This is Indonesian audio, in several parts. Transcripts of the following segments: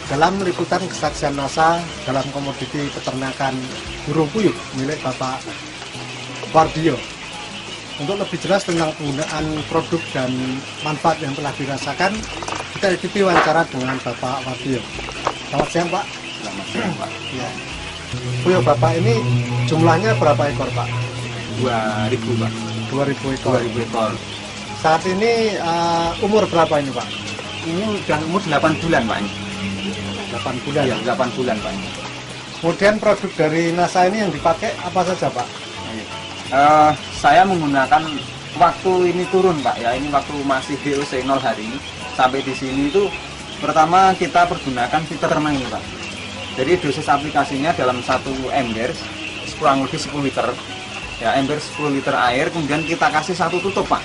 dalam liputan kesaksian NASA dalam komoditi peternakan burung puyuh milik Bapak Wardio. Untuk lebih jelas tentang penggunaan produk dan manfaat yang telah dirasakan, kita ikuti wawancara dengan Bapak Wardio. Selamat siang, Pak. Selamat siang, Pak. Ya. Puyuh Bapak ini jumlahnya berapa ekor, Pak? 2.000, Pak. 2.000 ekor. 2.000 ekor. Saat ini umur berapa ini, Pak? Ini udah umur 8 bulan, Pak. 8 bulan. Ya, 8 bulan, Pak. Kemudian produk dari NASA ini yang dipakai apa saja, Pak? Saya menggunakan waktu ini turun, Pak. Ya, ini waktu masih DOC 0 hari sampai di sini itu pertama kita pergunakan filter termang ini, Pak. Jadi dosis aplikasinya dalam satu ember kurang lebih 10 liter. Ya, ember 10 liter air, kemudian kita kasih satu tutup, Pak.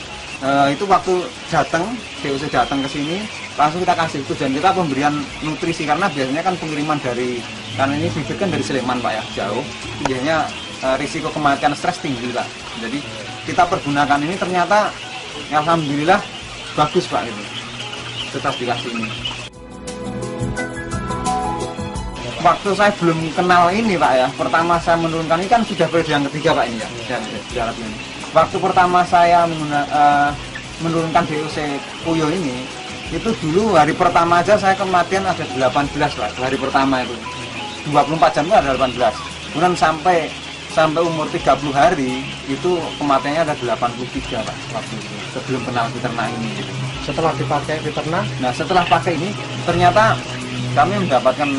Itu waktu datang, DOC datang ke sini, langsung kita kasih itu, dan kita pemberian nutrisi karena biasanya kan pengiriman dari, karena ini bibit kan dari Sleman, Pak, ya, jauh, biasanya risiko kematian stres tinggi, Pak. Jadi kita pergunakan ini ternyata alhamdulillah bagus, Pak, itu tetap dikasih ini. Waktu saya belum kenal ini, Pak, ya, pertama saya menurunkan ini kan sudah periode yang ketiga, Pak, ini ya, jalan ini. Waktu pertama saya menurunkan DOC puyuh ini, itu dulu hari pertama aja saya kematian ada 18, Pak. Hari pertama itu 24 jam itu ada 18. Kemudian sampai umur 30 hari itu kematiannya ada 83, Pak, waktu itu sebelum kenal peternak ini gitu. Setelah dipakai peternak? Nah, setelah pakai ini ternyata kami mendapatkan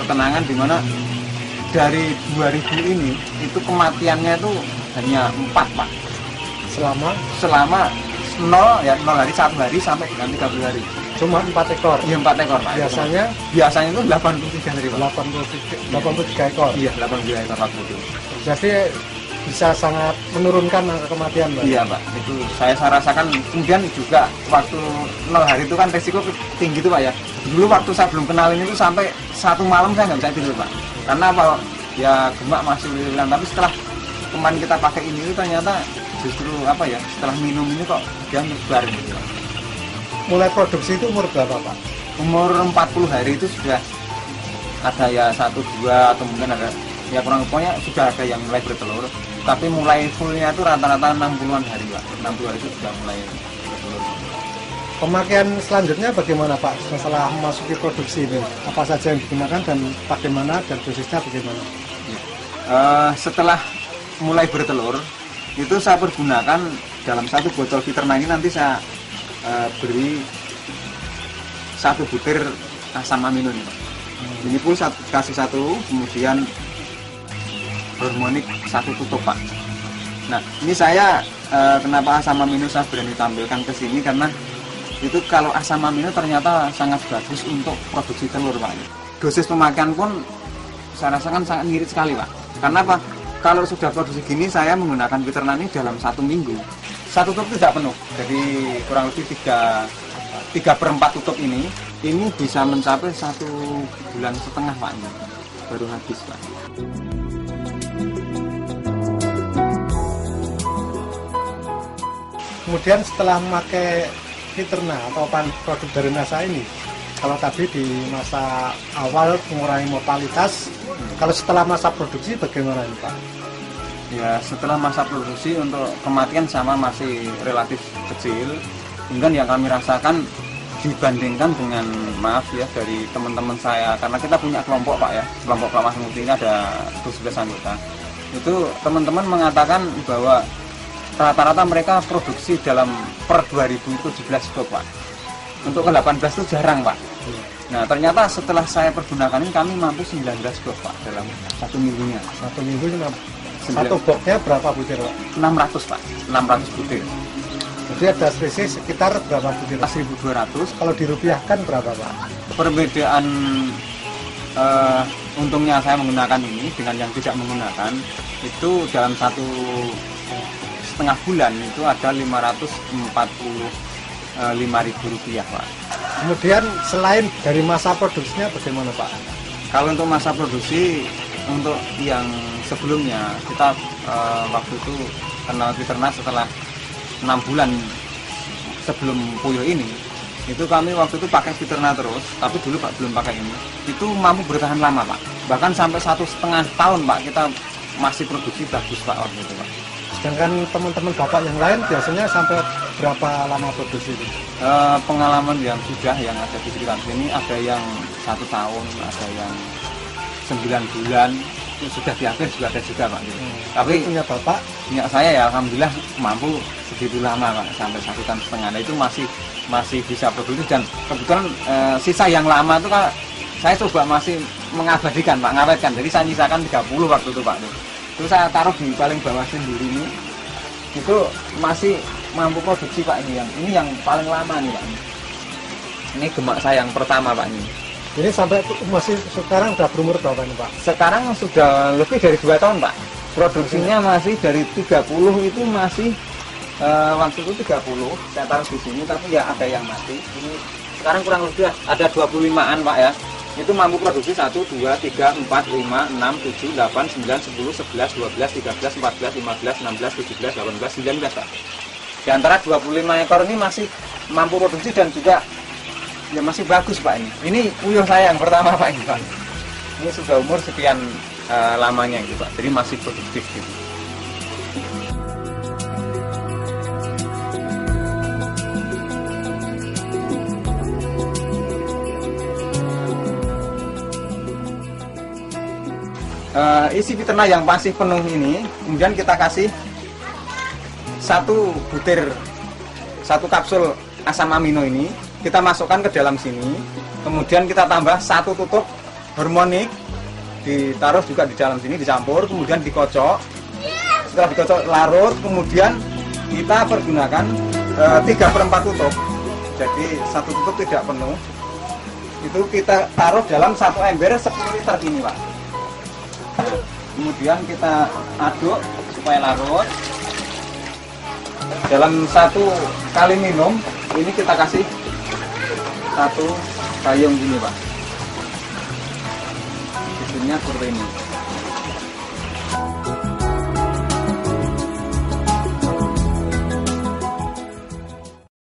ketenangan di mana dari 2000 ini itu kematiannya itu hanya 4, Pak. Selama 0 hari 1 hari sampai dengan 30 hari. Cuma 4 ekor. Iya, 4 ekor, Pak. Biasanya itu 83 hari, Pak. 83 ekor. Iya, 83 ekor waktu itu. Jadi bisa sangat menurunkan angka kematian, Pak. Iya, Pak. Itu saya rasakan. Kemudian juga waktu 0 hari itu kan resiko tinggi tuh, Pak, ya. Dulu waktu saya belum kenalin itu sampai 1 malam saya nggak bisa tidur, Pak. Karena apa? Ya gemak masih hilang. Tapi setelah kemarin kita pakai ini ternyata justru apa ya? Setelah minum ini kok dia nyebar gitu, Pak. Mulai produksi itu umur berapa, Pak? Umur 40 hari itu sudah ada ya 1, 2 atau mungkin ada ya kurang pokoknya sudah ada yang mulai bertelur. Tapi mulai fullnya itu rata-rata 60-an hari, Pak. 60 hari itu sudah mulai bertelur. Pemakaian selanjutnya bagaimana, Pak, setelah memasuki produksi ini? Apa saja yang digunakan dan bagaimana, dan dosisnya bagaimana? Ya. Setelah mulai bertelur, itu saya pergunakan dalam satu botol peternak ini nanti saya beri 1 butir asam amino ini, Pak. Ini pun kasih 1, kemudian hormonik 1 tutup, Pak. Nah, ini saya kenapa asam amino saya berani tampilkan ke sini karena itu kalau asam amino ternyata sangat bagus untuk produksi telur, Pak. Dosis pemakaian pun saya rasakan sangat ngirit sekali, Pak. Karena apa? Kalau sudah produksi gini saya menggunakan peternak ini dalam 1 minggu. 1 tutup tidak penuh, jadi kurang lebih 3/4 tutup ini bisa mencapai 1,5 bulan, Pak, ini baru habis, Pak. Kemudian setelah memakai peternak atau produk dari NASA ini, kalau tadi di masa awal mengurangi mortalitas, kalau setelah masa produksi bagaimana ini, Pak? Ya, setelah masa produksi untuk kematian sama masih relatif kecil. Kemudian yang kami rasakan dibandingkan dengan, maaf ya, dari teman-teman saya, karena kita punya kelompok, Pak, ya, kelompok Kelamah Mukti ini ada 12 anggota. Itu teman-teman mengatakan bahwa rata-rata mereka produksi dalam per 2017 ekor, Pak. Untuk ke 18 itu jarang, Pak. Nah, ternyata setelah saya pergunakan ini kami mampu 19 ekor, Pak, dalam 1 minggunya. 1 minggu cuma 1 boxnya berapa butir, Pak? 600, Pak. 600 butir. Jadi ada selisih sekitar berapa butir? 1.200. Kalau dirupiahkan berapa, Pak? Perbedaan untungnya saya menggunakan ini dengan yang tidak menggunakan itu dalam 1,5 bulan itu ada Rp545.000, Pak. Kemudian selain dari masa produksinya bagaimana, Pak? Kalau untuk masa produksi, untuk yang sebelumnya kita waktu itu kenal peternak setelah 6 bulan sebelum puyuh ini, Itu kami waktu itu pakai Fiterna terus, tapi dulu Pak belum pakai ini. Itu mampu bertahan lama Pak, bahkan sampai 1,5 tahun Pak kita masih produksi bagus Pak waktu itu Pak. Sedangkan teman-teman Bapak yang lain biasanya sampai berapa lama produksi itu? Pengalaman yang ada di sekitar sini ada yang 1 tahun, ada yang 9 bulan, itu sudah di akhir juga ada juga Pak. Gitu. Tapi punya Bapak? Punya saya ya alhamdulillah mampu segitu lama Pak, sampai 1,5 tahun. Nah, itu masih bisa produksi dan kebetulan sisa yang lama itu kan saya coba masih mengabadikan Pak, ngawetkan. Jadi saya nyisakan 30 waktu itu Pak. Terus saya taruh di paling bawah sendiri ini. Itu masih mampu produksi Pak ini yang paling lama nih Pak. Ini gemak saya yang pertama Pak ini. Ini sampai masih sekarang udah berumur berapa nih Pak? Sekarang sudah lebih dari 2 tahun Pak. Produksinya masih dari 30 itu masih waktu itu 30 saya taruh di sini, tapi ya ada yang mati. Ini sekarang kurang lebih ada 25-an Pak ya. Itu mampu produksi 1, 2, 3, 4, 5, 6, 7, 8, 9, 10, 11, 12, 13, 14, 15, 16, 17, 18, 19, 20, 19 Pak. Di antara 25 ekor ini masih mampu produksi dan juga ya masih bagus Pak ini. Ini puyuh saya yang pertama Pak ini Pak. Ini sudah umur sekian lamanya gitu Pak. Jadi masih produktif gitu. Isi Fiterna yang masih penuh ini, kemudian kita kasih 1 butir 1 kapsul asam amino ini, kita masukkan ke dalam sini, kemudian kita tambah 1 tutup harmonik, ditaruh juga di dalam sini, dicampur, kemudian dikocok. Setelah dikocok larut, kemudian kita pergunakan 3/4 tutup, jadi 1 tutup tidak penuh. Itu kita taruh dalam 1 ember 10 liter ini Pak. Kemudian kita aduk supaya larut. Dalam 1 kali minum ini kita kasih 1 gayung gini Pak. Isinya seperti ini.